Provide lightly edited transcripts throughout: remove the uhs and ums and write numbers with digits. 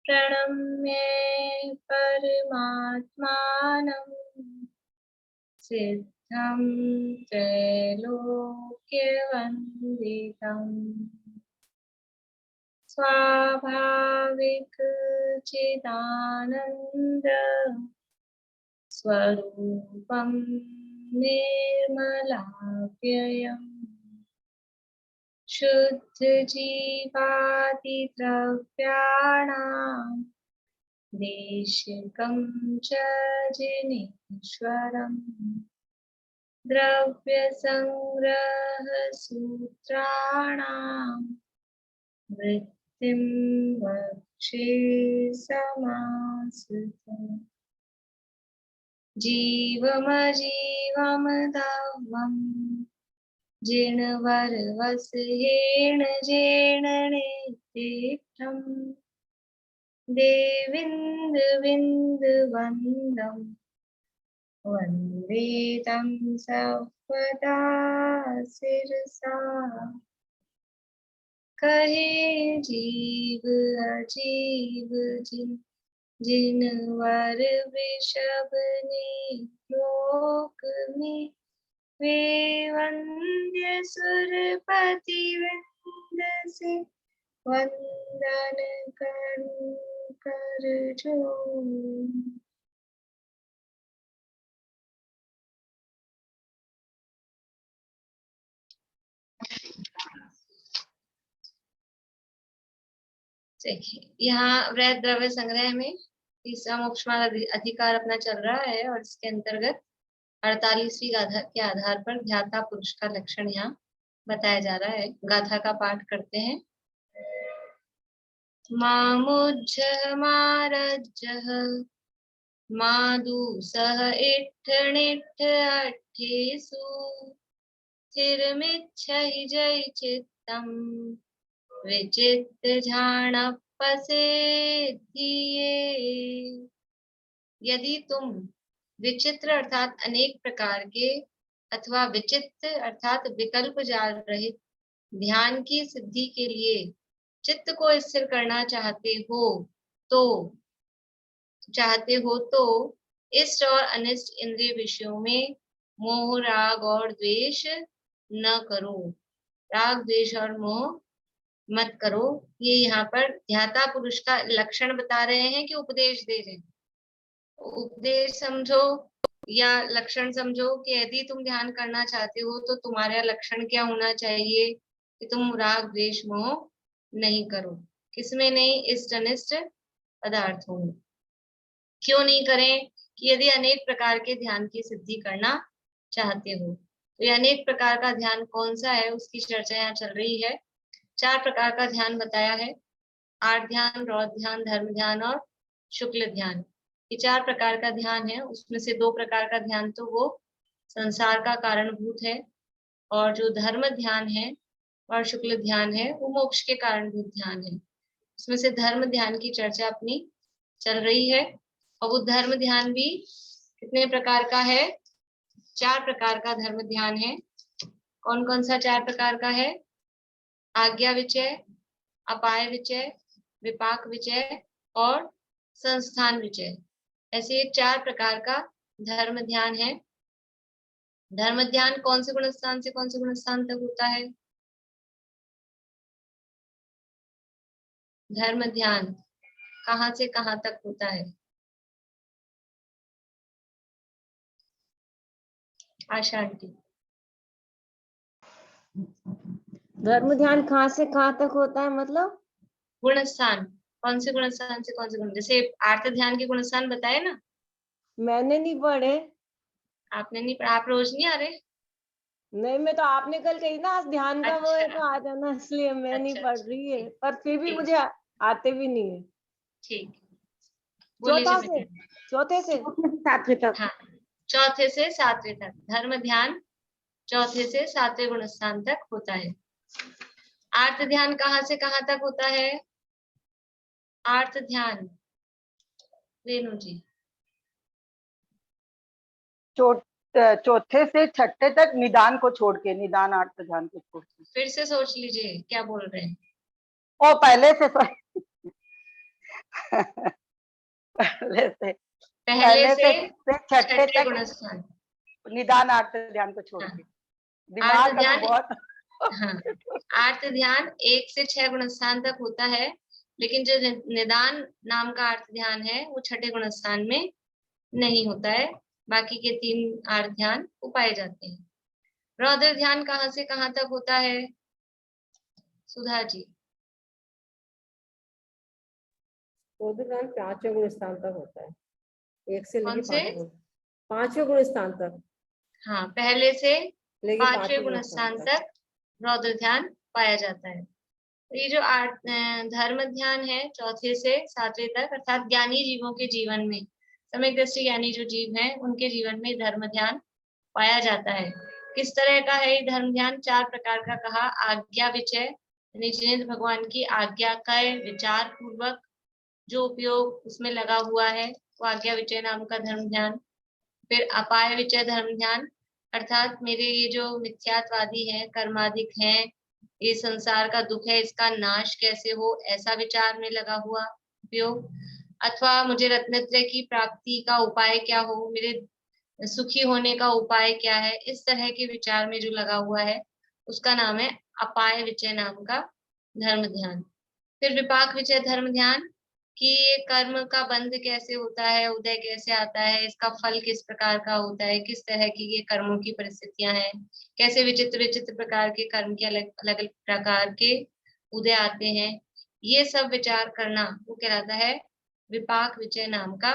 प्रणम्य परमात्मानं सिद्धं त्रैलोक्यवन्दितम् स्वाभाविक चिदानन्द स्वरूपं निर्मलाप्ययम् शुद्ध जीवादि द्रव्याणां देशिकं च जिनेश्वरम् द्रव्य संग्रह सूत्राणां वृत्तिं वक्षे समाश्रितम् जीवमजीवं दवम् जिनवरवस्येन जेन नेत्रेक्षं देविन्दुबिन्दुवन्दं वन्दे तं सर्वदा शिरसा कहे जीव अजीव जिनवर वृषभ लोक में वे वंद्य सुरपति वृंद से वंदन कर जो। देखिए यहाँ वृहद द्रव्य संग्रह में तीसरा मोक्षमार्ग अधिकार अपना चल रहा है और इसके अंतर्गत 48वीं गाथा के आधार पर ध्याता पुरुष का लक्षण यहाँ बताया जा रहा है। गाथा का पाठ करते हैं। मामुज्जह मारज्जह मादुसह इट्ठनिट्ठ अट्ठेषु स्थिरमिच्छहि जय चित्तम् विचित्त झाणपसेधिये। यदि तुम विचित्र अर्थात अनेक प्रकार के अथवा विचित्र अर्थात विकल्प जाल रहित ध्यान की सिद्धि के लिए चित्त को स्थिर करना चाहते हो तो इष्ट और अनिष्ट इंद्रिय विषयों में मोह राग और द्वेष न करो। राग द्वेष और मोह मत करो। ये यहाँ पर ध्याता पुरुष का लक्षण बता रहे हैं कि उपदेश दे रहे हैं। उपदेश समझो या लक्षण समझो कि यदि तुम ध्यान करना चाहते हो तो तुम्हारा लक्षण क्या होना चाहिए कि तुम राग द्वेष मोह नहीं करो। किसमें नहीं? इष्ट अनिष्ट पदार्थों में। क्यों नहीं करें? कि यदि अनेक प्रकार के ध्यान की सिद्धि करना चाहते हो तो ये अनेक प्रकार का ध्यान कौन सा है उसकी चर्चा यहाँ चल रही है। 4 प्रकार का ध्यान बताया है। आर्त ध्यान, रौद्र ध्यान, धर्म ध्यान और शुक्ल ध्यान। ये 4 प्रकार का ध्यान है। उसमें से 2 प्रकार का ध्यान तो वो संसार का कारणभूत है और जो धर्म ध्यान है और शुक्ल ध्यान है वो मोक्ष के कारणभूत ध्यान है। उसमें से धर्म ध्यान की चर्चा अपनी चल रही है और वो धर्म ध्यान भी कितने प्रकार का है? 4 प्रकार का धर्म ध्यान है। कौन कौन सा 4 प्रकार का है? आज्ञा विचय, अपाय विचय, विपाक विचय और संस्थान विचय। ऐसे 4 प्रकार का धर्म ध्यान है। धर्म ध्यान कौन से गुणस्थान से कौन से गुणस्थान तक होता है? धर्म ध्यान कहाँ से कहाँ तक होता है? आशा आंटी। धर्म ध्यान कहाँ से कहाँ तक होता है मतलब? गुणस्थान कौन से गुणस्थान से कौन से गुण, जैसे आर्त ध्यान के गुणस्थान बताए ना। मैंने नहीं पढ़े। आपने नहीं पढ़ा? आप रोज नहीं आ रहे? नहीं, मैं तो आपने कल कही ना आज ध्यान का वो है तो आ जाना, इसलिए मैं नहीं पढ़ रही है। पर फिर भी मुझे आते भी नहीं है। ठीक, चौथे से 7वें तक। हाँ, चौथे से 7वें तक धर्म ध्यान चौथे से 7वें गुणस्थान तक होता है। आर्त ध्यान कहाँ से कहाँ तक होता है? आर्त ध्यान रेणु जी। चौथे से 6ठे तक निदान को छोड़ के, निदान आर्त ध्यान को छोड़ के। फिर से सोच लीजिए क्या बोल रहे हैं। ओ पहले से पहले से पहले से छठे छठे तक गुणस्थान। निदान आर्त ध्यान को छोड़ हाँ, के। आर्त दिमाग अभी ध्यान, बहुत हाँ, आर्त ध्यान 1 से 6 गुणस्थान तक होता है, लेकिन जो निदान नाम का आर्त ध्यान है वो छठे गुणस्थान में नहीं होता है। बाकी के 3 आर्त ध्यान वो पाए जाते हैं। रौद्र ध्यान कहाँ से कहाँ तक होता है, सुधा जी? रौद्र ध्यान 5वें गुण स्थान तक होता है, 1 से लेके कौन से? 5वें गुण स्थान तक, हाँ, पहले से लेके 5वें 5वें गुण गुण स्थान स्थान तक। तक रौद्र ध्यान पाया जाता है। तो ये जो धर्म ध्यान है 4 से 7 तक, अर्थात ज्ञानी जीवों के जीवन में, सम्यक दृष्टि ज्ञानी जो जीव हैं उनके जीवन में धर्म ध्यान पाया जाता है। किस तरह का है ये धर्म ध्यान? 4 प्रकार का कहा। आज्ञा विचय, यानी जिनेंद्र भगवान की आज्ञा का विचार पूर्वक जो उपयोग उसमें लगा हुआ है वो आज्ञा विचय नाम का धर्म ध्यान। फिर अपाय विचय धर्म ध्यान, अर्थात मेरे ये जो मिथ्यात्वादी हैं, कर्माधिक हैं, ये संसार का दुख है, इसका नाश कैसे हो, ऐसा विचार में लगा हुआ उपयोग। अथवा मुझे रत्नत्रय की प्राप्ति का उपाय क्या हो, मेरे सुखी होने का उपाय क्या है, इस तरह के विचार में जो लगा हुआ है उसका नाम है अपाय विचय नाम का धर्म ध्यान। फिर विपाक विचय धर्म ध्यान, कि ये कर्म का बंध कैसे होता है, उदय कैसे आता है, इसका फल किस प्रकार का होता है, किस तरह की ये कर्मों की परिस्थितियां हैं, कैसे विचित्र विचित्र प्रकार के कर्म के अलग अलग प्रकार के उदय आते हैं, ये सब विचार करना वो कहलाता है विपाक विचय नाम का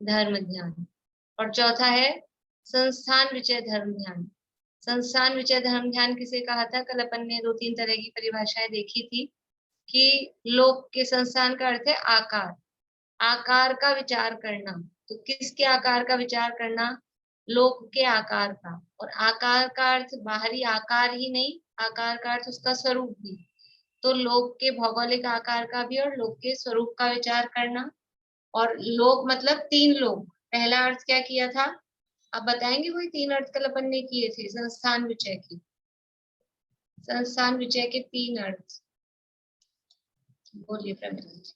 धर्म ध्यान। और चौथा है संस्थान विचय धर्म ध्यान। संस्थान विचय धर्म ध्यान किसे कहा था? कल अपन ने 2-3 तरह की परिभाषाएं देखी थी कि लोक के संस्थान का अर्थ है आकार, आकार का विचार करना। तो किसके आकार का विचार करना? लोक के आकार का। और आकार का अर्थ बाहरी आकार ही नहीं, आकार का अर्थ उसका स्वरूप भी। तो लोक के भौगोलिक आकार का भी और लोक के स्वरूप का विचार करना। और लोक मतलब 3 लोक। पहला अर्थ क्या किया था? आप बताएंगे? वही 3 अर्थ कल अपन ने किए थे संस्थान विचय की। संस्थान विचय के 3 अर्थ बोलिए प्रमिला जी।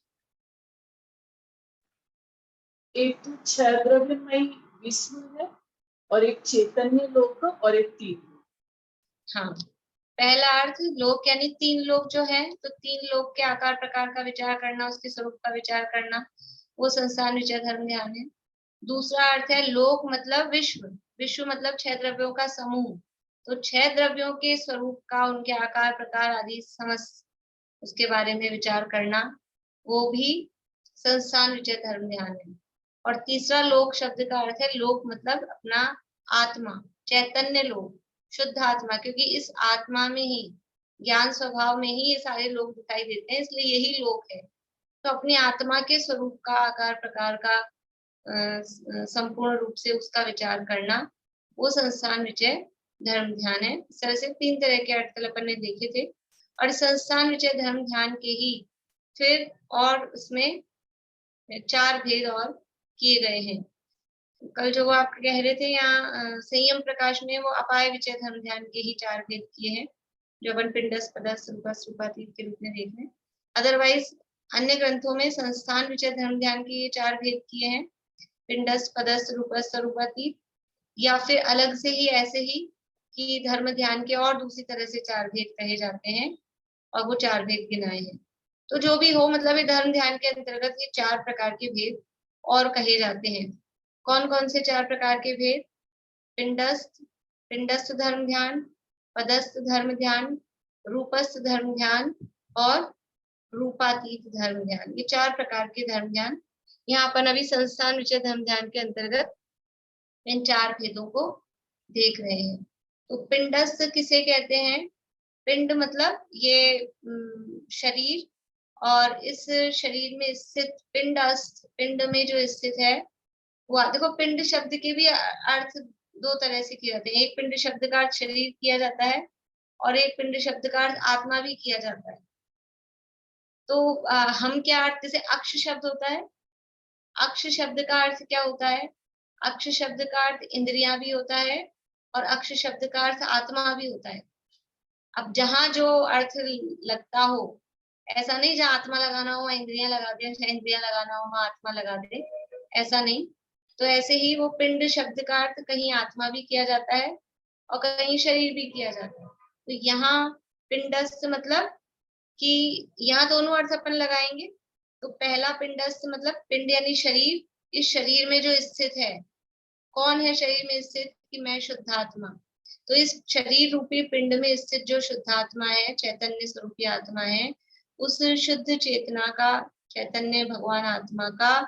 एक तो 6 द्रव्यमयी विश्व है, और एक चैतन्य लोक और एक 3 लोक। हाँ, पहला अर्थ लोक यानी 3 लोक जो है, तो 3 लोक के आकार प्रकार का विचार करना, उसके स्वरूप का विचार करना, वो संस्थान विचय धर्म ध्यान है। दूसरा अर्थ है लोक मतलब विश्व, विश्व मतलब 6 द्रव्यों का समूह। तो 6 द्रव्यों के स्वरूप का, उनके आकार प्रकार आदि समझ उसके बारे में विचार करना, वो भी संस्थान विचय धर्म ध्यान है। और तीसरा लोक शब्द का अर्थ है लोक मतलब अपना आत्मा, चैतन्य लोक, शुद्ध आत्मा, क्योंकि इस आत्मा में ही, ज्ञान स्वभाव में ही ये सारे लोक दिखाई देते हैं, इसलिए यही लोक है। तो अपनी आत्मा के स्वरूप का, आकार प्रकार का संपूर्ण रूप से उसका विचार करना, वो संस्थान विचय धर्म ध्यान है। इस तरह से 3 तरह के अर्थ अपन ने देखे थे। और संस्थान विचय धर्म ध्यान के ही फिर और उसमें 4 भेद और किए गए हैं। कल जो वो आप कह रहे थे यहाँ संयम प्रकाश में, वो अपाय विचय धर्म ध्यान के ही 4 भेद किए हैं, जो अपन पिंडस्थ पदस्थ रूपस्थ रूपातीत के रूप में देख रहे हैं। अदरवाइज अन्य ग्रंथों में संस्थान विचय धर्म ध्यान के ये 4 भेद किए हैं, पिंडस्थ पदस्थ रूपस्थ रूपातीत, या फिर अलग से ही ऐसे ही कि धर्म ध्यान के और दूसरी तरह से 4 भेद कहे जाते हैं, और वो 4 भेद गिनाए हैं। तो जो भी हो, मतलब ये धर्म ध्यान के अंतर्गत ये 4 प्रकार के भेद और कहे जाते हैं। कौन कौन से 4 प्रकार के भेद? पिंडस्थ, पिंडस्थ धर्म ध्यान, पदस्थ धर्म ध्यान, रूपस्थ धर्म ध्यान और रूपातीत धर्म ध्यान। ये 4 प्रकार के धर्म ध्यान यहाँ अपन अभी संस्थान विचय धर्म ध्यान के अंतर्गत इन 4 भेदों को देख रहे हैं। तो पिंडस्थ किसे कहते हैं? पिंड मतलब ये शरीर, और इस शरीर में स्थित पिंडस्थ, पिंड में जो स्थित है वो, देखो पिंड शब्द के भी अर्थ 2 तरह से किए जाते हैं। एक पिंड शब्द का अर्थ शरीर किया जाता है, और एक पिंड शब्द का अर्थ आत्मा भी किया जाता है। तो हम क्या अर्थ, जैसे अक्ष शब्द होता है, अक्ष शब्द का अर्थ क्या होता है? अक्ष शब्द का अर्थ इंद्रियां भी होता है, और अक्ष शब्द का अर्थ आत्मा भी होता है। अब जहां जो अर्थ लगता हो, ऐसा नहीं जहाँ आत्मा लगाना हो वहाँ इंद्रियां लगा दे, इंद्रियां लगाना हो वहाँ आत्मा लगा दे, ऐसा नहीं। तो ऐसे ही वो पिंड शब्द का अर्थ कहीं आत्मा भी किया जाता है और कहीं शरीर भी किया जाता है। तो यहाँ पिंडस्थ मतलब कि यहाँ दोनों अर्थ अपन लगाएंगे। तो पहला पिंडस्थ मतलब पिंड यानी शरीर, इस शरीर में जो स्थित है, कौन है शरीर में स्थित? कि मैं शुद्धात्मा। तो इस शरीर रूपी पिंड में स्थित जो शुद्धात्मा है, चैतन्य स्वरूपी आत्मा है, उस शुद्ध चेतना का, चैतन्य भगवान आत्मा का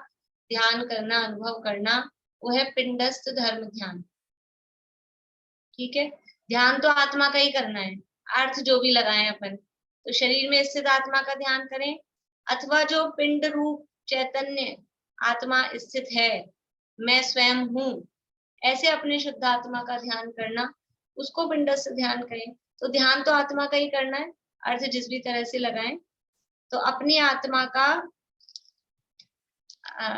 ध्यान करना, अनुभव करना, वो है पिंडस्थ धर्म ध्यान। ठीक है, ध्यान तो आत्मा का ही करना है, अर्थ जो भी लगाएं अपन। तो शरीर में स्थित आत्मा का ध्यान करें, अथवा जो पिंड रूप चैतन्य आत्मा स्थित है, मैं स्वयं हूँ, ऐसे अपने शुद्ध आत्मा का ध्यान करना, उसको पिंडस्थ ध्यान करें। तो ध्यान तो आत्मा का ही करना है, अर्थ जिस भी तरह से लगाएं। तो अपनी आत्मा का,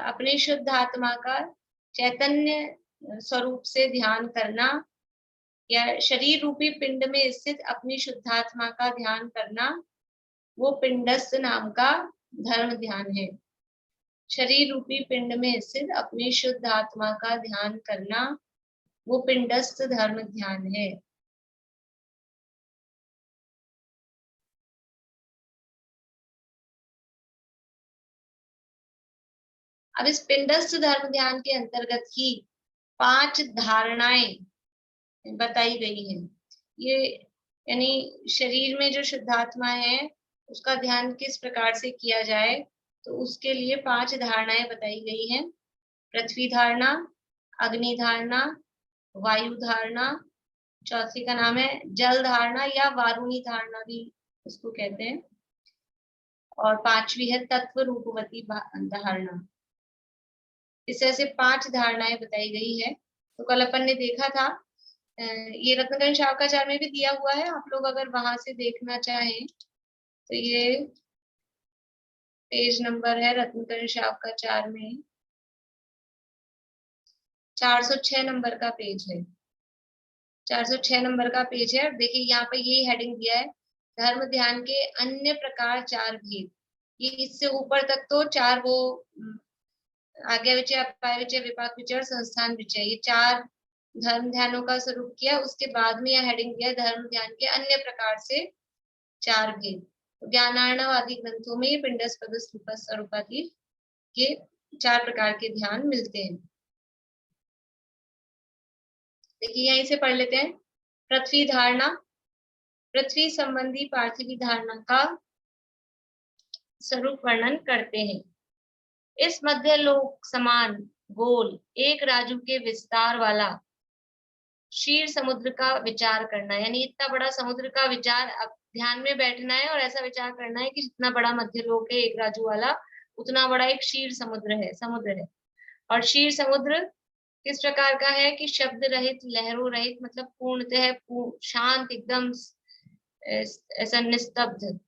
अपने शुद्ध आत्मा का चैतन्य स्वरूप से ध्यान करना, या शरीर रूपी पिंड में स्थित अपनी शुद्धात्मा का ध्यान करना, वो पिंडस्थ नाम का धर्म ध्यान है। शरीर रूपी पिंड में स्थित अपनी शुद्ध आत्मा का ध्यान करना, वो पिंडस्थ धर्म ध्यान है। अब इस पिंडस्थ धर्म ध्यान के अंतर्गत ही 5 धारणाएं बताई गई हैं। ये यानी शरीर में जो शुद्धात्मा है उसका ध्यान किस प्रकार से किया जाए, तो उसके लिए 5 धारणाएं बताई गई हैं। पृथ्वी धारणा, अग्नि धारणा, वायु धारणा, चौथी का नाम है जल धारणा या वारुणी धारणा भी उसको कहते हैं, और 5वीं है तत्व रूपवती धारणा। इस तरह से 5 धारणाएं बताई गई है। तो कल अपन ने देखा था, ये रत्नकरण शावकाचार्य में भी दिया हुआ है, आप लोग अगर वहां से देखना चाहें तो ये पेज नंबर है रत्नकरण शावकाचार्य में 406 नंबर का पेज है, 406 नंबर का पेज है। देखिए यहाँ पे यही हेडिंग दिया है, धर्म ध्यान के अन्य प्रकार 4 भेद। ये इससे ऊपर तक तो 4 वो आज्ञा विचय, अपाय विचय, विपाक विचय और संस्थान विचय, ये 4 धर्म ध्यानों का स्वरूप किया। उसके बाद में यह हेडिंग दिया धर्म ध्यान के अन्य प्रकार से 4 भेद। तो ज्ञानार्णव आदि ग्रंथों में पिंडस्थ पदस्थ रूपस्थ और उपाधि के 4 प्रकार के ध्यान मिलते हैं। देखिए यहीं से पढ़ लेते हैं। पृथ्वी धारणा, पृथ्वी संबंधी पार्थिवी धारणा का स्वरूप वर्णन करते हैं। इस मध्य लोक समान गोल एक राजू के विस्तार वाला क्षीर समुद्र का विचार करना, यानी इतना बड़ा समुद्र का विचार, अब ध्यान में बैठना है और ऐसा विचार करना है कि जितना बड़ा मध्य लोक है एक राजू वाला, उतना बड़ा एक क्षीर समुद्र है। और क्षीर समुद्र किस प्रकार का है? कि शब्द रहित, लहरों रहित, मतलब पूर्णतः शांत, एकदम ऐसा निस्तब्ध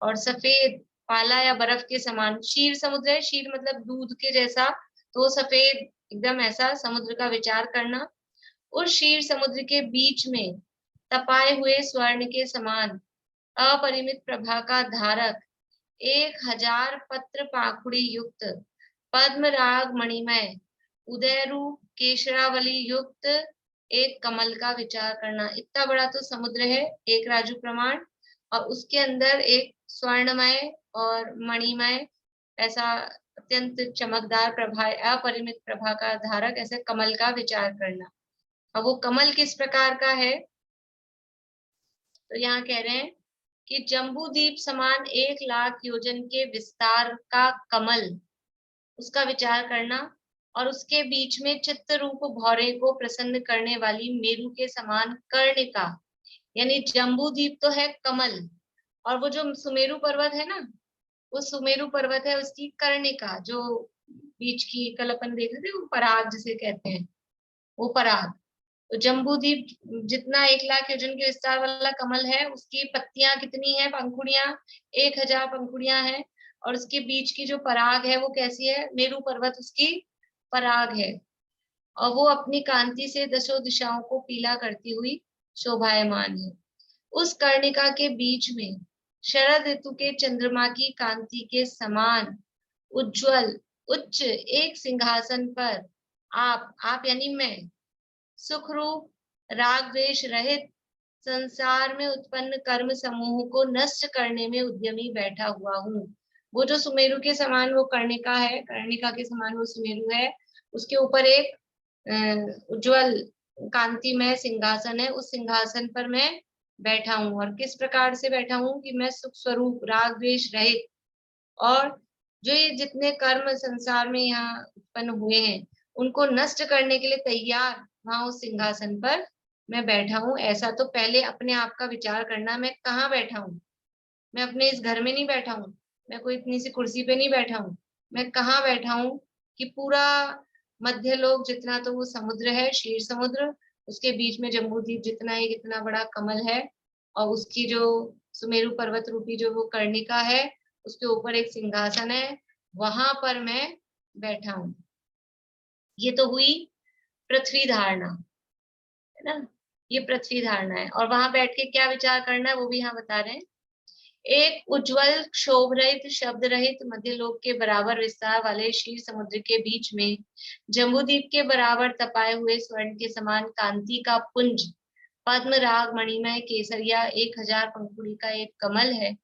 और सफेद पाला या बर्फ के समान क्षीर समुद्र है। क्षीर मतलब दूध के जैसा, तो सफेद एकदम ऐसा समुद्र का विचार करना। उस क्षीर समुद्र के बीच में तपाए हुए स्वर्ण के समान अपरिमित प्रभा का धारक 1000 पत्र पाखुड़ी युक्त पद्म राग मणिमय उदय रूप केशरावली युक्त एक कमल का विचार करना। इतना बड़ा तो समुद्र है, एक राजू प्रमाण, और उसके अंदर एक स्वर्णमय और मणिमय ऐसा अत्यंत चमकदार प्रभा, अपरिमित प्रभा का धारक ऐसे कमल का विचार करना। अब वो कमल किस प्रकार का है? तो यहाँ कह रहे हैं कि जम्बू द्वीप समान 1,00,000 योजन के विस्तार का कमल, उसका विचार करना, और उसके बीच में चित्त रूप भौरे को प्रसन्न करने वाली मेरु के समान कर्णिका, यानी जम्बू द्वीप तो है कमल, और वो जो सुमेरु पर्वत है ना, वो सुमेरु पर्वत है, उसकी कर्णिका जो बीच की, कल अपन देख रहे थे, वो पराग जिसे कहते हैं, वो पराग। तो जम्बू द्वीप जितना 1,00,000 योजन के विस्तार वाला कमल है, उसकी पत्तियां कितनी है? पंखुड़ियां 1000 पंखुड़ियां हैं, और उसके बीच की जो पराग है वो कैसी है? मेरु पर्वत उसकी पराग है, और वो अपनी कांति से दशों दिशाओं को पीला करती हुई शोभायमान है। उस कर्णिका के बीच में शरद ऋतु के चंद्रमा की कांति के समान उज्जवल उच्च एक सिंहासन पर आप यानी मैं सुखरूप राग द्वेष रहित संसार में उत्पन्न कर्म समूह को नष्ट करने में उद्यमी बैठा हुआ हूँ। वो जो सुमेरु के समान वो कर्णिका है, कर्णिका के समान वो सुमेरु है, उसके ऊपर एक उज्जवल कांतिमय सिंहासन है, उस सिंहासन पर मैं बैठा हूँ। और किस प्रकार से बैठा हूँ कि मैं सुख स्वरूप राग द्वेष रहित और जो ये जितने कर्म संसार में यहाँ उत्पन्न हुए हैं उनको नष्ट करने के लिए तैयार वहां उस सिंहासन पर मैं बैठा हूँ। ऐसा तो पहले अपने आप का विचार करना, मैं कहाँ बैठा हूँ। मैं अपने इस घर में नहीं बैठा हूँ, मैं कोई इतनी सी कुर्सी पे नहीं बैठा हूँ, मैं कहाँ बैठा हूँ कि पूरा मध्य लोक जितना तो वो समुद्र है, क्षीर समुद्र, उसके बीच में जम्बूद्वीप जितना एक इतना बड़ा कमल है और उसकी जो सुमेरु पर्वत रूपी जो वो कर्णिका है उसके ऊपर एक सिंहासन है, वहां पर मैं बैठा हूँ। ये तो हुई पृथ्वी धारणा, है ना, ये पृथ्वी धारणा है। और वहां बैठ के क्या विचार करना है वो भी यहाँ बता रहे हैं। एक उज्जवल क्षोभ रहित शब्द रहित मध्यलोक के बराबर विस्तार वाले क्षीर समुद्र के बीच में जम्बूद्वीप के बराबर तपाए हुए स्वर्ण के समान कांति का पुंज पद्म राग मणिमय केसरिया 1000 पंखुड़ी का एक कमल है।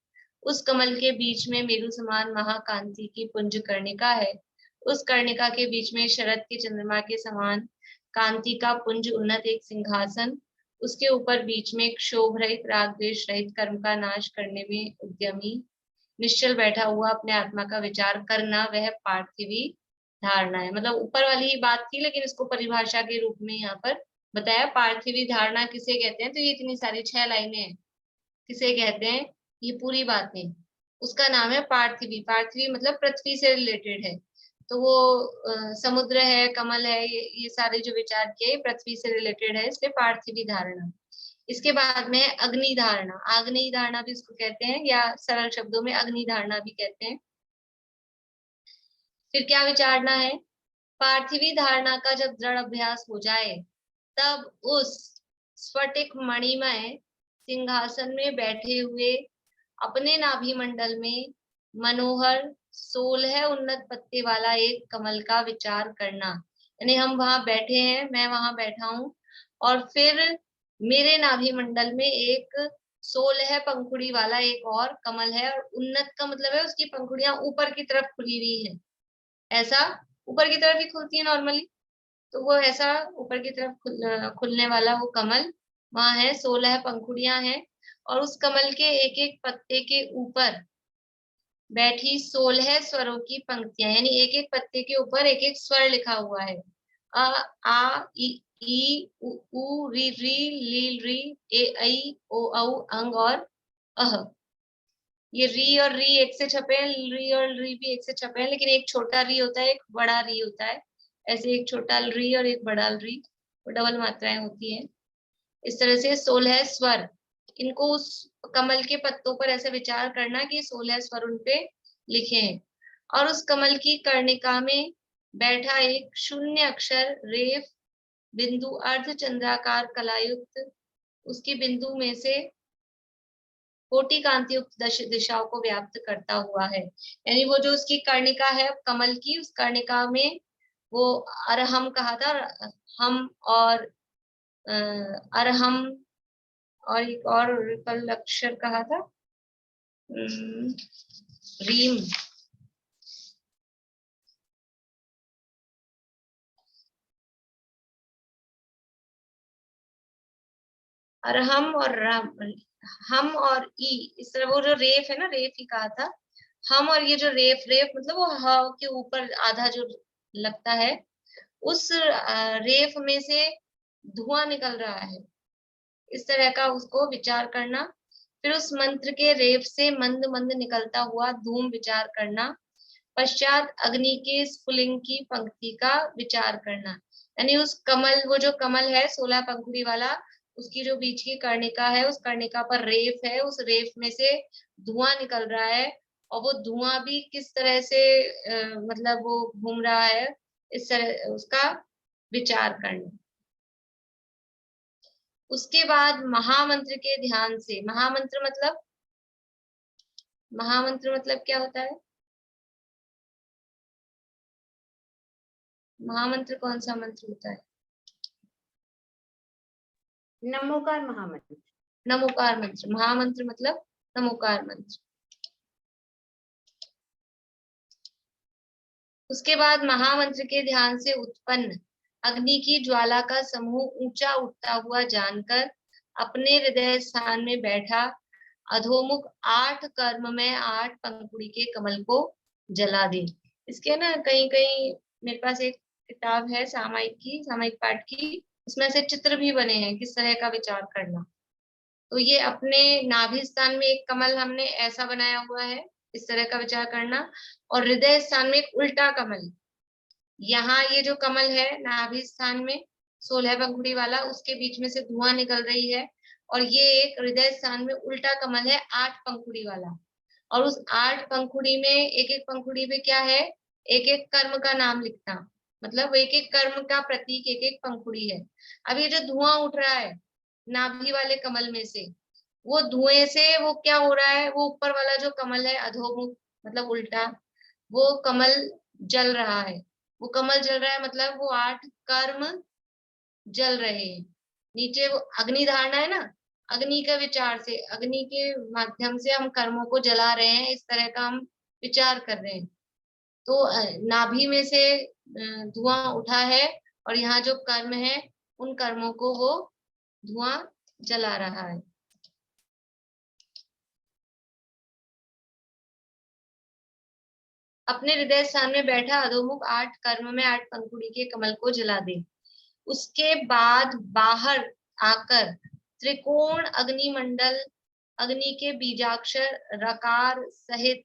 उस कमल के बीच में मेरु समान महाकांति की पुंज कर्णिका है। उस कर्णिका के बीच में शरद के चंद्रमा के समान कांति का पुंज उन्नत एक सिंहासन, उसके ऊपर बीच में क्षोभ रहित राग द्वेष रहित कर्म का नाश करने में उद्यमी निश्चल बैठा हुआ अपने आत्मा का विचार करना, वह पार्थिवी धारणा है। मतलब ऊपर वाली ही बात थी लेकिन इसको परिभाषा के रूप में यहाँ पर बताया। पार्थिवी धारणा किसे कहते हैं, तो ये इतनी सारी 6 लाइनें हैं, किसे कहते हैं ये पूरी बातें, उसका नाम है पार्थिवी। पार्थिवी मतलब पृथ्वी से रिलेटेड है, तो वो समुद्र है, कमल है, ये सारे जो विचार किए पृथ्वी से रिलेटेड है, इसलिए पार्थिवी धारणा। इसके बाद में अग्नि धारणा, आग्नेयी धारणा भी इसको कहते हैं या सरल शब्दों में अग्नि धारणा भी कहते हैं। फिर क्या विचारना है, पार्थिवी धारणा का जब दृढ़ अभ्यास हो जाए तब उस स्फटिक मणिमय सिंहासन में बैठे हुए अपने नाभि मंडल में मनोहर 16 उन्नत पत्ते वाला एक कमल का विचार करना। यानी हम वहां बैठे हैं, मैं वहां बैठा हूँ और फिर मेरे नाभि मंडल में एक 16 पंखुड़ी वाला एक और कमल है, और उन्नत का मतलब है उसकी पंखुड़ियां ऊपर की तरफ खुली हुई है, ऐसा ऊपर की तरफ ही खुलती है नॉर्मली, तो वो ऐसा ऊपर की तरफ खुलने वाला वो कमल वहां है, 16 पंखुड़ियां हैं और उस कमल के एक एक पत्ते के ऊपर बैठी 16 स्वरों की पंक्तियां, यानी एक एक पत्ते के ऊपर एक एक स्वर लिखा हुआ है। अ आ ई उ ऊ री री ली री ए ऐ ओ औ अंग और अह। ये री और री एक से छपे हैं, री और री भी एक से छपे हैं, लेकिन एक छोटा री होता है, एक बड़ा री होता है। ऐसे एक छोटा री और एक बड़ा री, वो डबल मात्राएं होती है। इस तरह से 16 स्वर, इनको उस कमल के पत्तों पर ऐसे विचार करना कि 16 स्वर उन पे लिखे हैं। और उस कमल की कर्णिका में बैठा एक शून्य अक्षर रेफ बिंदु अर्ध चंद्राकार कलायुक्त, उसकी बिंदु में से कोटि कांति युक्त दिशाओं को व्याप्त करता हुआ है। यानी वो जो उसकी कर्णिका है कमल की, उस कर्णिका में वो अरहम कहा था, हम और अरहम और एक और कल अक्षर कहा था रीम, अरहम और राम, हम और ई, इस तरह वो जो रेफ है ना, रेफ ही कहा था हम, और ये जो रेफ रेफ मतलब वो ह के ऊपर आधा जो लगता है, उस रेफ में से धुआं निकल रहा है, इस तरह का उसको विचार करना। फिर उस मंत्र के रेफ से मंद मंद निकलता हुआ धूम विचार करना। पश्चात अग्नि के स्फुलिंग की पंक्ति का विचार करना। यानी उस कमल, वो जो कमल है 16 पंखुड़ी वाला, उसकी जो बीच की कर्णिका है, उस कर्णिका पर रेफ है, उस रेफ में से धुआं निकल रहा है, और वो धुआं भी किस तरह से मतलब वो घूम रहा है, इस तरह उसका विचार करना। उसके बाद महामंत्र के ध्यान से, महामंत्र मतलब महामंत्र मतलब क्या होता है? महामंत्र कौन सा मंत्र होता है? नमोकार महामंत्र। नमोकार मंत्र। महामंत्र मतलब नमोकार मंत्र। उसके बाद महामंत्र के ध्यान से उत्पन्न अग्नि की ज्वाला का समूह ऊंचा उठता हुआ जानकर अपने हृदय स्थान में बैठा अधोमुख 8 कर्म में 8 पंखुड़ी के कमल को जला दे। इसके ना कहीं कहीं मेरे पास एक किताब है सामायिक पाठ की, उसमें से चित्र भी बने हैं किस तरह का विचार करना। तो ये अपने नाभि स्थान में एक कमल हमने ऐसा बनाया हुआ है, इस तरह का विचार करना, और हृदय स्थान में एक उल्टा कमल। यहाँ ये जो कमल है नाभि स्थान में 16 पंखुड़ी वाला, उसके बीच में से धुआं निकल रही है, और ये एक हृदय स्थान में उल्टा कमल है 8 पंखुड़ी वाला। और उस 8 पंखुड़ी में एक एक पंखुड़ी पे क्या है, एक एक कर्म का नाम लिखना, मतलब एक एक कर्म का प्रतीक एक एक पंखुड़ी है। अब ये जो धुआं उठ रहा है नाभि वाले कमल में से, वो धुएं से वो क्या हो रहा है, वो ऊपर वाला जो कमल है अधोमुख मतलब उल्टा, वो कमल जल रहा है। वो कमल जल रहा है मतलब वो 8 कर्म जल रहे हैं। नीचे वो अग्नि धारणा है ना, अग्नि का विचार से, अग्नि के माध्यम से हम कर्मों को जला रहे हैं, इस तरह का हम विचार कर रहे हैं। तो नाभि में से धुआं उठा है, और यहाँ जो कर्म है उन कर्मों को वो धुआं जला रहा है। अपने हृदय स्थान में बैठा अधोमुख 8 कर्म में 8 पंखुड़ी के कमल को जला दे। उसके बाद बाहर आकर त्रिकोण अग्निमंडल, अग्नि के बीजाक्षर रकार सहित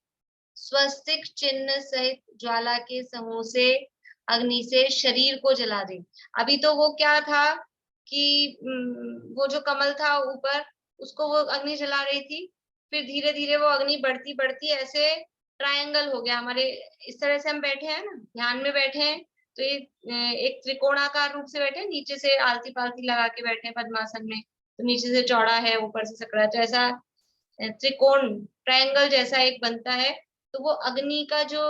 स्वस्तिक चिन्ह सहित ज्वाला के समूह से अग्नि से शरीर को जला दे। अभी तो वो क्या था कि वो जो कमल था ऊपर, उसको वो अग्नि जला रही थी, फिर धीरे धीरे वो अग्नि बढ़ती बढ़ती ऐसे ट्रायंगल हो गया हमारे। इस तरह से हम बैठे हैं ना, ध्यान में बैठे हैं, तो ये एक त्रिकोणाकार रूप से बैठे, नीचे से आलती पालती लगा के बैठे हैं पद्मासन में, तो नीचे से चौड़ा है ऊपर से सकड़ा, तो ऐसा त्रिकोण ट्रायंगल जैसा एक बनता है। तो वो अग्नि का जो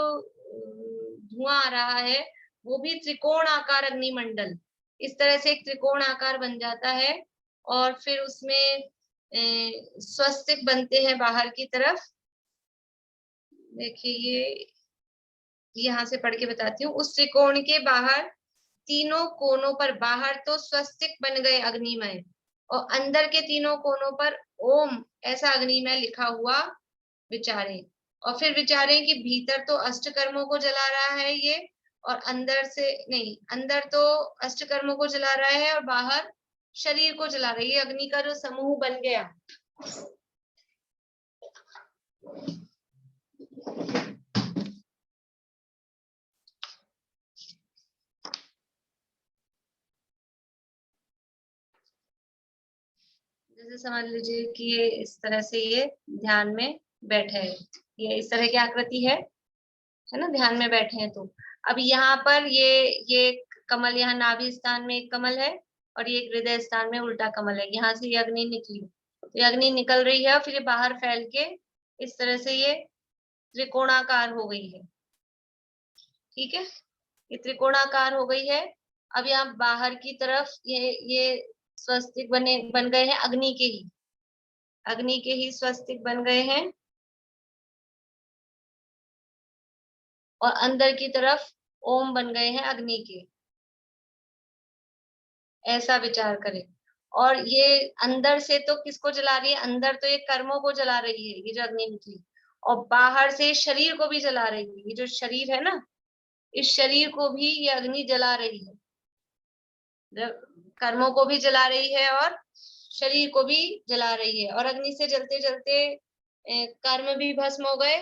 धुआं आ रहा है वो भी त्रिकोण आकार अग्निमंडल, इस तरह से एक त्रिकोण आकार बन जाता है, और फिर उसमें स्वस्तिक बनते हैं बाहर की तरफ। देखिए ये यहाँ से पढ़ के बताती हूँ। उस त्रिकोण के बाहर तीनों कोनों पर, बाहर तो स्वस्तिक बन गए अग्निमय, और अंदर के तीनों कोनों पर ओम ऐसा अग्निमय लिखा हुआ विचारें। और फिर विचारें कि भीतर तो अष्ट कर्मों को जला रहा है ये, और अंदर से नहीं, अंदर तो अष्ट कर्मों को जला रहा है और बाहर शरीर को जला रही है। अग्नि का जो समूह बन गया, जैसे समझ लीजिए कि ये इस तरह से ये ध्यान में बैठे है, ये इस तरह की आकृति है ना, ध्यान में बैठे हैं। तो अब यहाँ पर ये कमल, यहाँ नाभि स्थान में एक कमल है, और ये हृदय स्थान में उल्टा कमल है। यहाँ से ये अग्नि निकली, तो ये अग्नि निकल रही है, और फिर ये बाहर फैल के इस तरह से ये त्रिकोणाकार हो गई है। ठीक है, ये त्रिकोणाकार हो गई है। अब यहाँ बाहर की तरफ ये स्वस्तिक बन गए हैं, अग्नि के ही स्वस्तिक बन गए हैं, और अंदर की तरफ ओम बन गए हैं अग्नि के, ऐसा विचार करें। और ये अंदर से तो किसको जला रही है, अंदर तो ये कर्मों को जला रही है ये जो अग्नि निकली, और बाहर से शरीर को भी जला रही है। ये जो शरीर है ना, इस शरीर को भी ये अग्नि जला रही है, कर्मों को भी जला रही है और शरीर को भी जला रही है। और अग्नि से जलते जलते कर्म भी भस्म हो गए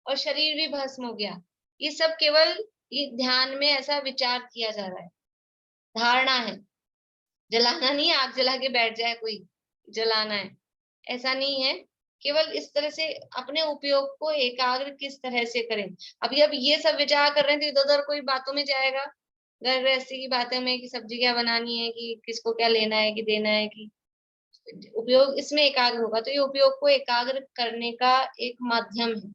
और शरीर भी भस्म हो गया। ये सब केवल ये ध्यान में ऐसा विचार किया जा रहा है, धारणा है, जलाना नहीं, आग जला के बैठ जाए कोई जलाना है, ऐसा नहीं है। केवल इस तरह से अपने उपयोग को एकाग्र किस तरह से करें। अभी अब ये सब विचार कर रहे हैं तो इधर उधर कोई बातों में जाएगा, घर गृहस्थी की बातें में, कि सब्जी क्या बनानी है, कि किसको क्या लेना है, कि देना है, कि उपयोग इसमें एकाग्र होगा, तो ये उपयोग को एकाग्र करने का एक माध्यम है।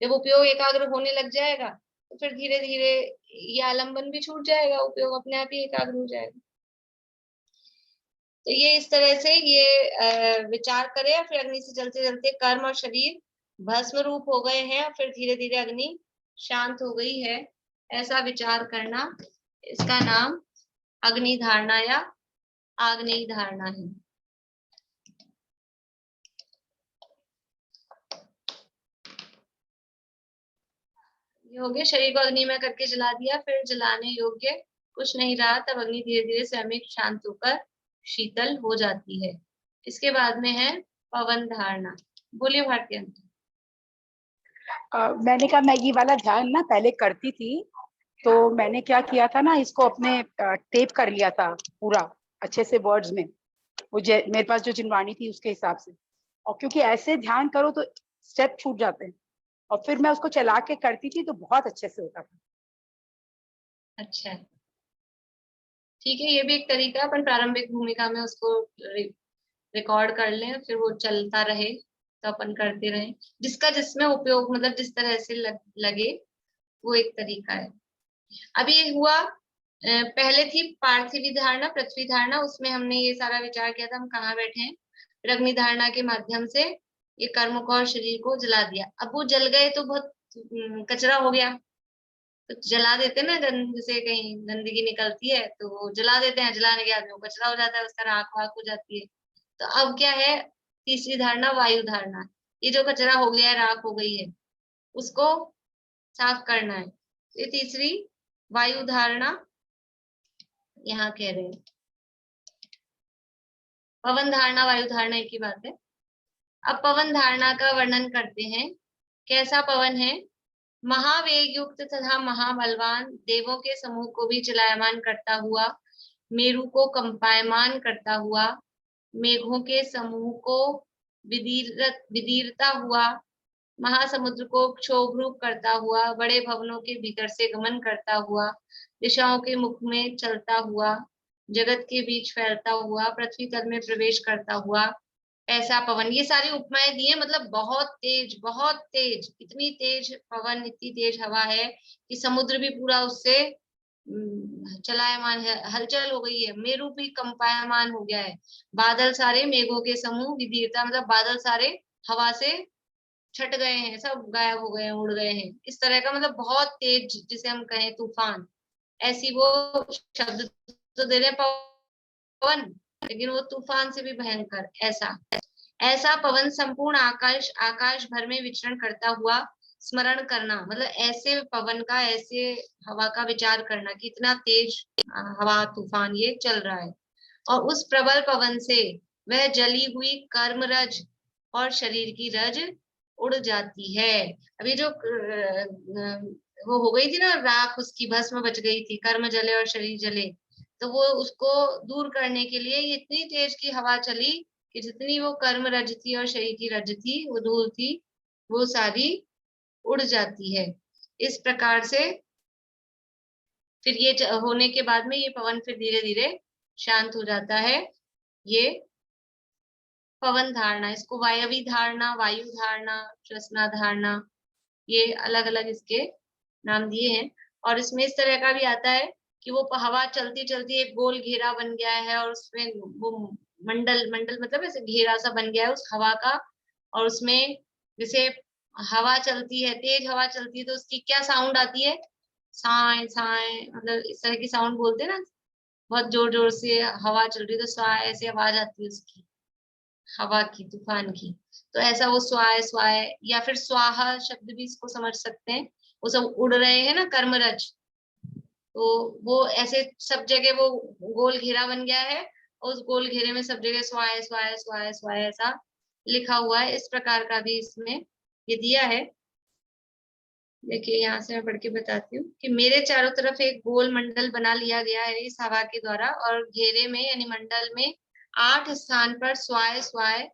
जब उपयोग एकाग्र होने लग जाएगा तो फिर धीरे धीरे ये आलंबन भी छूट जाएगा, उपयोग अपने आप ही एकाग्र हो जाएगा। तो ये इस तरह से ये विचार करे, फिर अग्नि से जलते जलते कर्म और शरीर भस्म रूप हो गए हैं, फिर धीरे धीरे अग्नि शांत हो गई है, ऐसा विचार करना, इसका नाम अग्नि धारणा या आग्नेय धारणा है। ये हो गया, शरीर को अग्नि में करके जला दिया, फिर जलाने योग्य कुछ नहीं रहा, तब अग्नि धीरे धीरे स्वयं शांत होकर शीतल हो जाती है। इसके बाद में है पवन धारणा। बोलिए भारती आंटी। मैंने कहा मैं ये वाला ध्यान ना पहले करती थी, तो मैंने क्या किया था ना, इसको अपने टेप कर लिया था पूरा अच्छे से वर्ड्स में, वो मेरे पास जो जिनवाणी थी उसके हिसाब से, और क्योंकि ऐसे ध्यान करो तो स्टेप छूट जाते हैं, और फिर मैं उसको चला के करती थी तो बहुत अच्छे से होता था। अच्छा, ठीक है, ये भी एक तरीका, अपन प्रारंभिक भूमिका में उसको रिकॉर्ड कर लें, फिर वो चलता रहे तो अपन करते रहें, जिसका जिसमें उपयोग मतलब जिस तरह से लगे, वो एक तरीका है। अब ये हुआ, पहले थी पार्थिवी धारणा, पृथ्वी धारणा, उसमें हमने ये सारा विचार किया था हम कहाँ बैठे हैं। फिर अग्नि धारणा के माध्यम से ये कर्म को और शरीर को जला दिया। अब वो जल गए तो बहुत कचरा हो गया, तो जला देते ना, जैसे कहीं गंदगी निकलती है तो वो जला देते हैं, जलाने के बाद में कचरा हो जाता है, उसका राख वाख हो जाती है। तो अब क्या है, तीसरी धारणा वायु धारणा, ये जो कचरा हो गया है, राख हो गई है, उसको साफ करना है। ये तीसरी वायु धारणा यहाँ कह रहे हैं। पवन धारणा वायु धारणा एक ही बात है। अब पवन धारणा का वर्णन करते हैं, कैसा पवन है। महावेग युक्त तथा महाबलवान, देवों के समूह को भी चलायमान करता हुआ, मेरु को कंपायमान करता हुआ, मेघों के समूह को विदीरता हुआ, महासमुद्र को क्षोभरूप करता हुआ, बड़े भवनों के भीतर से गमन करता हुआ, दिशाओं के मुख में चलता हुआ, जगत के बीच फैलता हुआ, पृथ्वी तल में प्रवेश करता हुआ, ऐसा पवन। ये सारी उपमाएं दिए, मतलब बहुत तेज, इतनी तेज पवन, इतनी तेज हवा है कि समुद्र भी पूरा उससे चलायमान है, हलचल हो गई है, मेरु भी कंपायमान हो गया है, बादल सारे मेघों के समूह विदीरता, मतलब बादल सारे हवा से छट गए हैं, सब गायब हो गए हैं, उड़ गए हैं, इस तरह का, मतलब बहुत तेज, जिसे हम कहें तूफान, ऐसी वो शब्द तो दे रहे पवन, लेकिन वो तूफान से भी भयंकर, ऐसा पवन संपूर्ण आकाश भर में विचरण करता हुआ स्मरण करना, मतलब ऐसे पवन का, ऐसे हवा का विचार करना कि इतना तेज हवा तूफान ये चल रहा है, और उस प्रबल पवन से वह जली हुई कर्म रज और शरीर की रज उड़ जाती है। अभी जो वो हो गई थी ना राख, उसकी भस्म बच गई थी, कर्म जले और शरीर जले, तो वो उसको दूर करने के लिए इतनी तेज की हवा चली कि जितनी वो कर्म रज थी और शरीर की रज थी, वो धूल थी, वो सारी उड़ जाती है। इस प्रकार से फिर ये होने के बाद में ये पवन फिर धीरे धीरे शांत हो जाता है। ये पवन धारणा, इसको वायवी धारणा, वायु धारणा, श्वसना धारणा, ये अलग अलग इसके नाम दिए हैं। और इसमें इस तरह का भी आता है कि वो हवा चलती चलती एक गोल घेरा बन गया है, और उसमें वो मंडल मतलब ऐसे घेरा सा बन गया है उस हवा का, और उसमें जैसे हवा चलती है, तेज हवा चलती है, तो उसकी क्या साउंड आती है, साए साए, मतलब इस तरह की साउंड बोलते हैं ना, बहुत जोर जोर से हवा चल रही है तो साए ऐसी आवाज आती है उसकी, हवा की, तूफान की। तो ऐसा वो स्वाय स्वाय, या फिर स्वाहा शब्द भी इसको समझ सकते हैं, वो सब उड़ रहे हैं ना कर्मरज, तो वो ऐसे सब जगह वो गोल घेरा बन गया है, और उस गोल घेरे में सब जगह स्वाय स्वाय स्वाय स्वाय ऐसा लिखा हुआ है। इस प्रकार का भी इसमें ये दिया है। देखिए यहाँ से मैं पढ़ के बताती हूँ कि मेरे चारों तरफ एक गोल मंडल बना लिया गया है इस हवा के द्वारा, और घेरे में यानी मंडल में 8 स्थान पर स्वाय स्वाय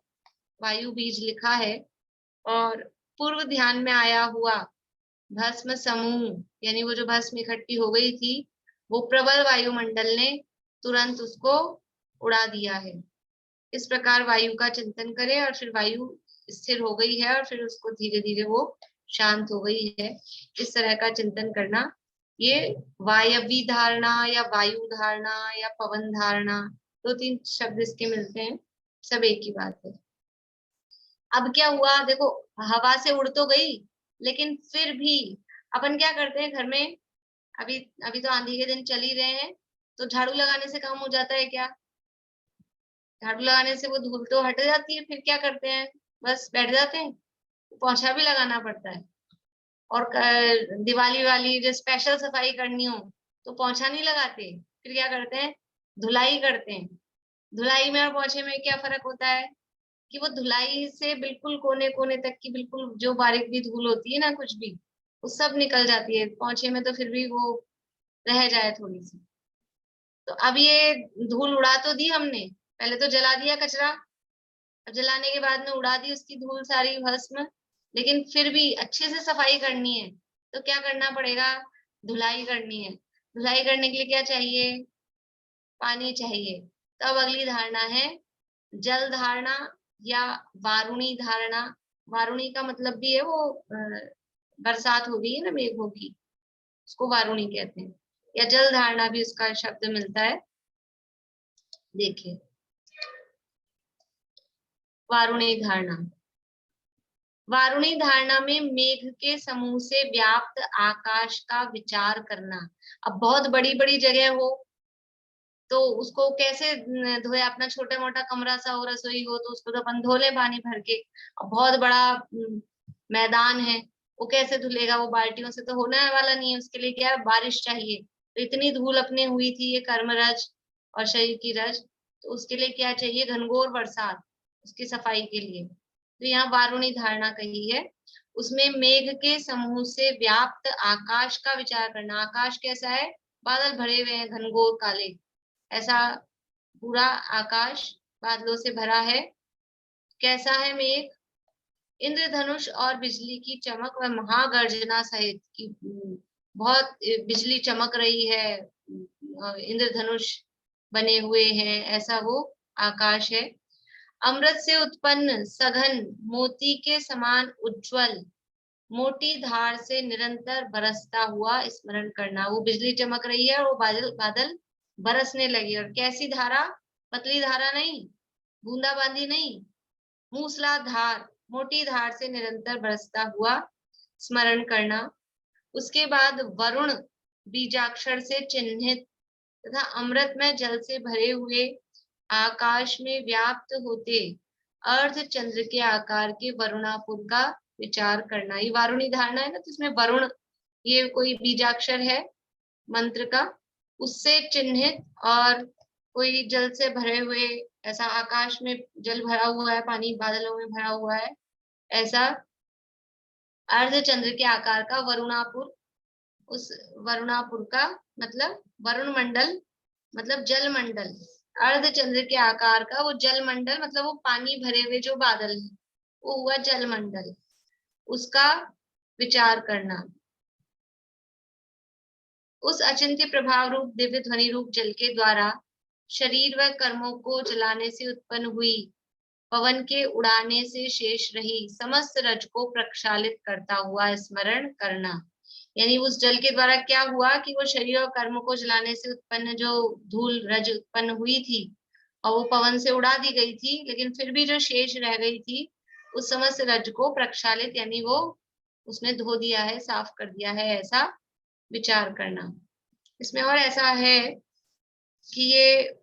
वायु बीज लिखा है, और पूर्व ध्यान में आया हुआ भस्म समूह, यानी वो जो भस्म इकट्ठी हो गई थी, वो प्रबल वायुमंडल ने तुरंत उसको उड़ा दिया है। इस प्रकार वायु का चिंतन करें और फिर वायु स्थिर हो गई है और फिर उसको धीरे धीरे वो शांत हो गई है, इस तरह का चिंतन करना। ये वायवी धारणा या वायु धारणा या पवन धारणा, 2-3 शब्द इसके मिलते हैं, सब एक ही बात है। अब क्या हुआ देखो, हवा से उड़ तो गई, लेकिन फिर भी अपन क्या करते हैं घर में, अभी अभी तो आंधी के दिन चल ही रहे हैं, तो झाड़ू लगाने से काम हो जाता है क्या? झाड़ू लगाने से वो धूल तो हट जाती है, फिर क्या करते हैं, बस बैठ जाते हैं। पोछा भी लगाना पड़ता है। और दिवाली वाली जो स्पेशल सफाई करनी हो तो पोछा नहीं लगाते, फिर क्या करते हैं, धुलाई करते हैं। धुलाई में और पोछे में क्या फर्क होता है कि वो धुलाई से बिल्कुल कोने कोने तक की बिल्कुल जो बारीक भी धूल होती है ना, कुछ भी वो सब निकल जाती है। पोछे में तो फिर भी वो रह जाए थोड़ी सी। तो अब ये धूल उड़ा तो दी हमने, पहले तो जला दिया कचरा, अब जलाने के बाद में उड़ा दी उसकी धूल सारी भस्म, लेकिन फिर भी अच्छे से सफाई करनी है तो क्या करना पड़ेगा, धुलाई करनी है। धुलाई करने के लिए क्या चाहिए, पानी चाहिए। तो अब अगली धारणा है जल धारणा या वारुणी धारणा। वारुणी का मतलब भी है वो बरसात हो गई है ना मेघों की, उसको वारुणी कहते हैं, या जल धारणा भी उसका शब्द मिलता है। देखिए वारुणी धारणा, वारुणी धारणा में मेघ के समूह से व्याप्त आकाश का विचार करना। अब बहुत बड़ी बड़ी जगह हो तो उसको कैसे धोए, अपना छोटा मोटा कमरा सा हो, रसोई हो, तो उसको तो अपन धो ले पानी भर के। अब बहुत बड़ा मैदान है, वो कैसे धुलेगा, वो बाल्टियों से तो होने वाला नहीं है, उसके लिए क्या है, बारिश चाहिए। तो इतनी धूल अपने हुई थी, ये कर्मरज और शरीर की रज, तो उसके लिए क्या चाहिए, घनघोर बरसात, उसकी सफाई के लिए। तो यहाँ वारुणी धारणा कही है, उसमें मेघ के समूह से व्याप्त आकाश का विचार करना। आकाश कैसा है, बादल भरे हुए हैं घनघोर काले, ऐसा पूरा आकाश बादलों से भरा है। कैसा है मेघ, इंद्रधनुष और बिजली की चमक व महागर्जना सहित की बहुत बिजली चमक रही है, इंद्रधनुष बने हुए हैं, ऐसा वो आकाश है। अमृत से उत्पन्न सघन मोती के समान उज्जवल मोटी धार से निरंतर बरसता हुआ स्मरण करना। वो बिजली चमक रही है और वो बादल बादल बरसने लगी, और कैसी धारा, पतली धारा नहीं, बूंदाबांदी नहीं, मूसलाधार मोटी धार से निरंतर बरसता हुआ स्मरण करना। उसके बाद वरुण बीजाक्षर से चिन्हित तथा अमृत में जल से भरे हुए आकाश में व्याप्त होते अर्ध चंद्र के आकार के वरुणापुर का विचार करना। ये वारुणी धारणा है ना, तो इसमें वरुण ये कोई बीजाक्षर है मंत्र का, उससे चिन्हित और कोई जल से भरे हुए, ऐसा आकाश में जल भरा हुआ है, पानी बादलों में भरा हुआ है, ऐसा अर्ध चंद्र के आकार का वरुणापुर। उस वरुणापुर का मतलब वरुण मंडल, मतलब जल मंडल, अर्ध चंद्र के आकार का वो जल मंडल, मतलब वो पानी भरे हुए जो बादल है वो हुआ जल मंडल, उसका विचार करना। उस अचिंत्य प्रभाव रूप दिव्य ध्वनि रूप जल के द्वारा शरीर व कर्मों को जलाने से उत्पन्न हुई, पवन के उड़ाने से शेष रही समस्त रज को प्रक्षालित करता हुआ स्मरण करना। यानी उस जल के द्वारा क्या हुआ कि वो शरीर और कर्म को जलाने से उत्पन्न जो धूल रज उत्पन्न हुई थी और वो पवन से उड़ा दी गई थी, लेकिन फिर भी जो शेष रह गई थी उस समस्त रज को प्रक्षालित, यानी वो उसने धो दिया है, साफ कर दिया है, ऐसा विचार करना। इसमें और ऐसा है कि ये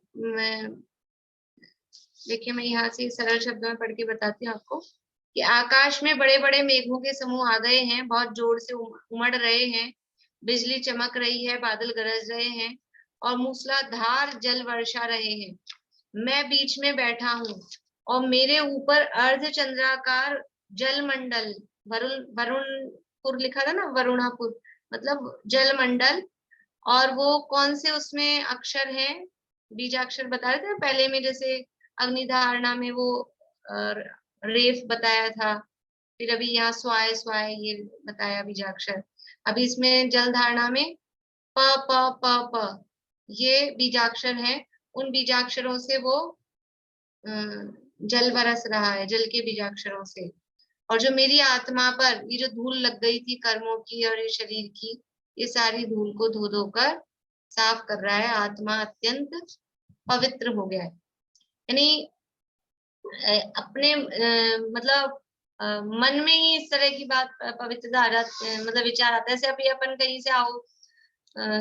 देखिए मैं यहाँ से सरल शब्दों में पढ़ के बताती हूँ आपको कि आकाश में बड़े बड़े मेघों के समूह आ गए हैं, बहुत जोर से उमड़ रहे हैं, बिजली चमक रही है, बादल गरज रहे हैं और मूसलाधार जल वर्षा रहे हैं। मैं बीच में बैठा हूँ और मेरे ऊपर अर्ध चंद्राकार जल मंडल, वरुणपुर लिखा था ना, वरुणापुर मतलब जल मंडल, और वो कौन से उसमें अक्षर है, बीजाक्षर बता रहे थे पहले में, जैसे अग्नि धारणा में वो रेफ बताया था, फिर अभी यहाँ स्वाय स्वाय ये बताया बीजाक्षर, अभी इसमें जल धारणा में प प प प ये बीजाक्षर है। उन बीजाक्षरों से वो जल बरस रहा है, जल के बीजाक्षरों से। और जो मेरी आत्मा पर ये जो धूल लग गई थी कर्मों की और ये शरीर की, ये सारी धूल को धो धोकर साफ कर रहा है। आत्मा अत्यंत पवित्र हो गया है। यानी अपने मतलब मन में ही इस तरह की बात, पवित्रता आ जाती, मतलब विचार आता है। जैसे अभी अपन कहीं से आओ,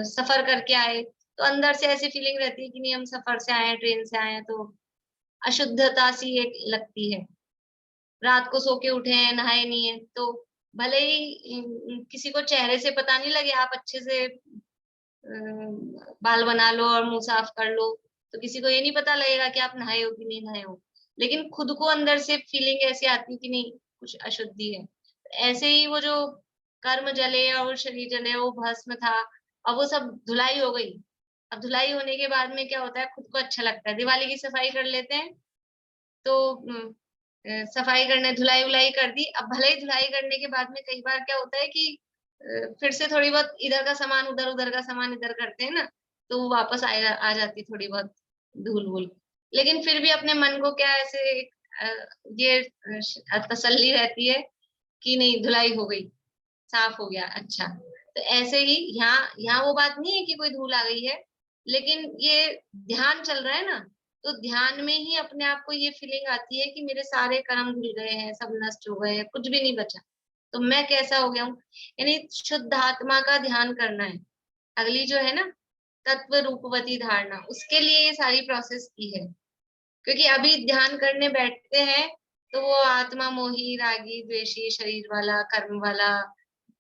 सफर करके आए, तो अंदर से ऐसी फीलिंग रहती है कि नहीं, हम सफर से आए, ट्रेन से आए, तो अशुद्धता सी एक लगती है। रात को सो के उठे हैं, नहाए नहीं है, तो भले ही किसी को चेहरे से पता नहीं लगे, आप अच्छे से बाल बना लो और मुंह साफ कर लो, तो किसी को ये नहीं पता लगेगा कि आप नहाए हो कि नहीं नहाए हो। लेकिन खुद को अंदर से फीलिंग ऐसी आती कि नहीं, कुछ अशुद्धि है। ऐसे ही वो जो कर्म जले और शरीर जले, वो भस्म था, अब वो सब धुलाई हो गई। अब धुलाई होने के बाद में क्या होता है, खुद को अच्छा लगता है। दिवाली की सफाई कर लेते हैं, तो सफाई करने, धुलाई उलाई कर दी। अब भले ही धुलाई करने के बाद में कई बार क्या होता है कि फिर से थोड़ी बहुत इधर का सामान उधर, उधर का सामान इधर करते हैं ना, तो वो वापस आ जाती थोड़ी बहुत धूल वूल। लेकिन फिर भी अपने मन को क्या ऐसे ये तसल्ली रहती है कि नहीं, धुलाई हो गई, साफ हो गया, अच्छा। तो ऐसे ही यहाँ यहाँ वो बात नहीं है कि कोई धूल आ गई है, लेकिन ये ध्यान चल रहा है ना, तो ध्यान में ही अपने आप को ये फीलिंग आती है कि मेरे सारे कर्म धुल गए हैं, सब नष्ट हो गए हैं, कुछ भी नहीं बचा, तो मैं कैसा हो गया हूँ। यानी शुद्ध आत्मा का ध्यान करना है। अगली जो है ना, तत्व रूपवती धारणा, उसके लिए ये सारी प्रोसेस की है। क्योंकि अभी ध्यान करने बैठते हैं तो वो आत्मा मोही, रागी, द्वेषी, शरीर वाला, कर्म वाला,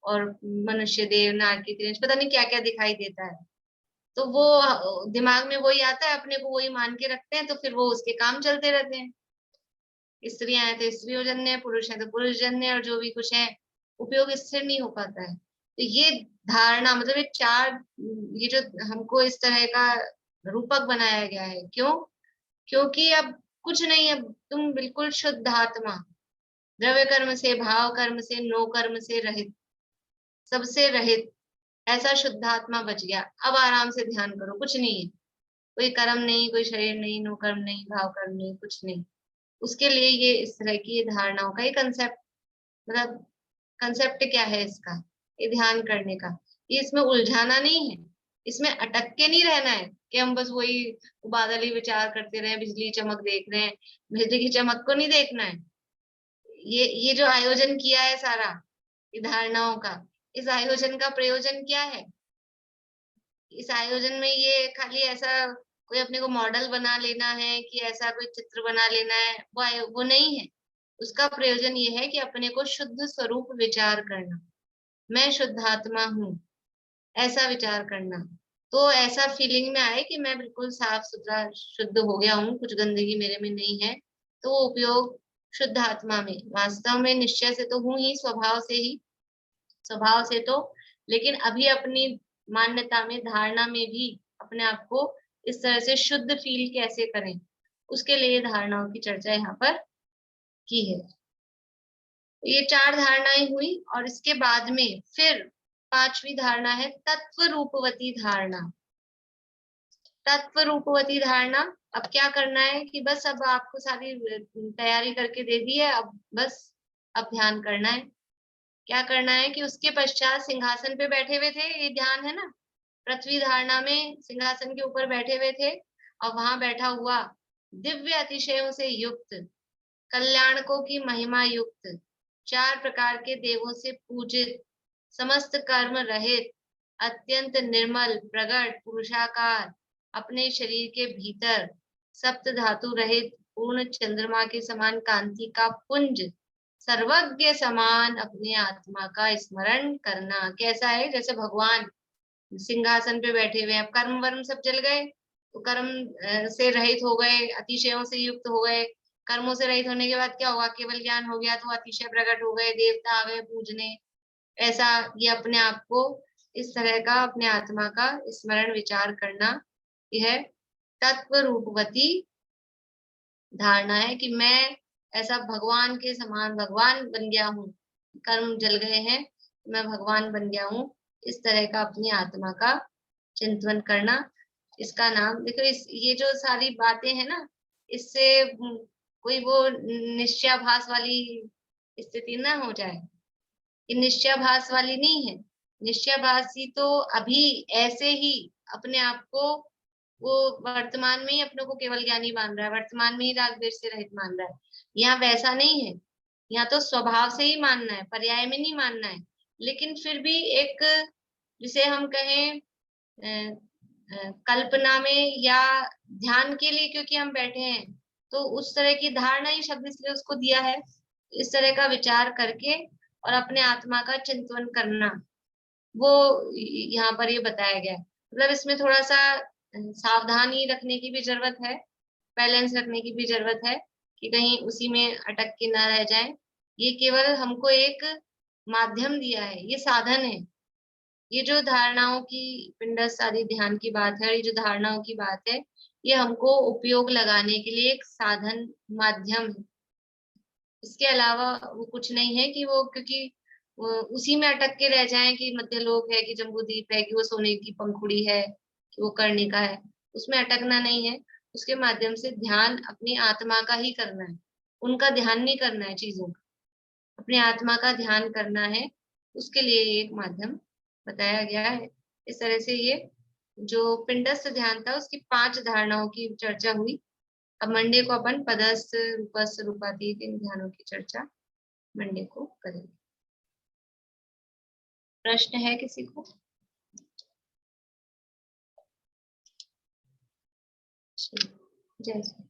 और मनुष्य देव, नारकी, त्रिंश, पता नहीं क्या क्या दिखाई देता है। तो वो दिमाग में वही आता है, अपने को वही मान के रखते हैं, तो फिर वो उसके काम चलते रहते हैं। स्त्रियां हैं तो स्त्रियों जन्य, पुरुष है तो पुरुष जन्य, और जो भी कुछ है, उपयोग स्थिर नहीं हो पाता है। तो ये धारणा, मतलब ये चार, ये जो हमको इस तरह का रूपक बनाया गया है, क्यों? क्योंकि अब कुछ नहीं, अब तुम बिल्कुल शुद्ध आत्मा, द्रव्य कर्म से, भाव कर्म से, नो कर्म से रहित, सबसे रहित, ऐसा शुद्ध आत्मा बच गया। अब आराम से ध्यान करो, कुछ नहीं है, कोई कर्म नहीं, कोई शरीर नहीं, नो कर्म नहीं, भाव कर्म नहीं, कुछ नहीं। उसके लिए ये इस तरह की ये धारणाओं का, ये कंसेप्ट, मतलब कंसेप्ट क्या है इसका, ये ध्यान करने का, ये इसमें उलझाना नहीं है, इसमें अटक के नहीं रहना है कि हम बस वही बादल ही विचार करते रहे, बिजली चमक देख रहे हैं, बिजली की चमक को नहीं देखना है। ये जो आयोजन किया है सारा, ये धारणाओं का, इस आयोजन का प्रयोजन क्या है? इस आयोजन में ये खाली ऐसा कोई अपने को मॉडल बना लेना है कि ऐसा कोई चित्र बना लेना है, वो नहीं है। उसका प्रयोजन ये है कि अपने को शुद्ध स्वरूप विचार करना, मैं शुद्ध आत्मा हूँ, ऐसा विचार करना। तो ऐसा फीलिंग में आए कि मैं बिल्कुल साफ सुथरा शुद्ध हो गया हूँ, कुछ गंदगी मेरे में नहीं है। तो वो उपयोग शुद्ध आत्मा में, वास्तव में निश्चय से तो हूँ ही, स्वभाव से ही, स्वभाव से तो, लेकिन अभी अपनी मान्यता में, धारणा में भी अपने आप को इस तरह से शुद्ध फील कैसे करें, उसके लिए धारणाओं की चर्चा यहाँ पर की है। ये चार धारणाएं हुई, और इसके बाद में फिर पांचवी धारणा है तत्व रूपवती धारणा। तत्व रूपवती धारणा, अब क्या करना है कि बस अब आपको सारी तैयारी करके दे दी है, अब बस अब ध्यान करना है। क्या करना है कि उसके पश्चात सिंहासन पे बैठे हुए थे, ये ध्यान है ना, पृथ्वी धारणा में सिंहासन के ऊपर बैठे हुए थे, और वहां बैठा हुआ दिव्य अतिशयों से युक्त, कल्याणकों की महिमा युक्त, चार प्रकार के देवों से पूजित, समस्त कर्म रहित, अत्यंत निर्मल प्रगट पुरुषाकार, अपने शरीर के भीतर सप्त धातु रहित पूर्ण चंद्रमा के समान कांति का पुंज, सर्वज्ञ समान अपने आत्मा का स्मरण करना। कैसा है? जैसे भगवान सिंहासन पे बैठे हुए हैं, अब कर्म वर्म सब जल गए, तो कर्म से रहित हो गए, अतिशयों से युक्त हो गए। कर्मों से रहित होने के बाद क्या होगा? केवल ज्ञान हो गया, तो अतिशय प्रकट हो गए, देवता आ गए पूजने। ऐसा ये अपने आप को इस तरह का अपने आत्मा का स्मरण विचार करना, यह तत्व रूपवती धारणा है कि मैं ऐसा भगवान के समान भगवान बन गया हूँ, कर्म जल गए हैं, मैं भगवान बन गया हूँ। इस तरह का अपनी आत्मा का चिंतन करना, इसका नाम देखो। ये जो सारी बातें हैं ना, इससे कोई वो निश्चयाभास वाली स्थिति ना हो जाए। ये निश्चयाभास वाली नहीं है। निश्चयाभासी तो अभी ऐसे ही अपने आप को वो वर्तमान में ही अपने को केवल ज्ञानी मान रहा है, वर्तमान में ही राग द्वेष से रहित मान रहा है। यहाँ वैसा नहीं है, यहाँ तो स्वभाव से ही मानना है, पर्याय में नहीं मानना है। लेकिन फिर भी एक, जिसे हम कहें कल्पना में या ध्यान के लिए क्योंकि हम बैठे हैं, तो उस तरह की धारणा ही शब्द इसलिए उसको दिया है। इस तरह का विचार करके और अपने आत्मा का चिंतन करना, वो यहाँ पर ये बताया गया है। मतलब इसमें थोड़ा सा सावधानी रखने की भी जरूरत है, बैलेंस रखने की भी जरूरत है कि कहीं उसी में अटक के ना रह जाए। ये केवल हमको एक माध्यम दिया है, ये साधन है। ये जो धारणाओं की पिंडस्थ आदि ध्यान की बात है, ये जो धारणाओं की बात है, ये हमको उपयोग लगाने के लिए एक साधन माध्यम है। इसके अलावा वो कुछ नहीं है कि वो क्योंकि उसी में अटक के रह जाएं कि मध्यलोक है, कि जम्बूद्वीप है, कि वो सोने की पंखुड़ी है, कि वो कर्णिका है। उसमें अटकना नहीं है। उसके माध्यम से ध्यान अपनी आत्मा का ही करना है, उनका ध्यान नहीं करना है चीजों का, अपनी आत्मा का ध्यान करना है। उसके लिए एक माध्यम बताया गया है। इस तरह से ये जो पिंडस्थ ध्यान था उसकी 5 धारणाओं की चर्चा हुई। अब मंडे को अपन पदस्थ, रूपस्थ, रूपातीत इन ध्यानों की चर्चा मंडे को करेंगे। प्रश्न है किसी को? जय श्री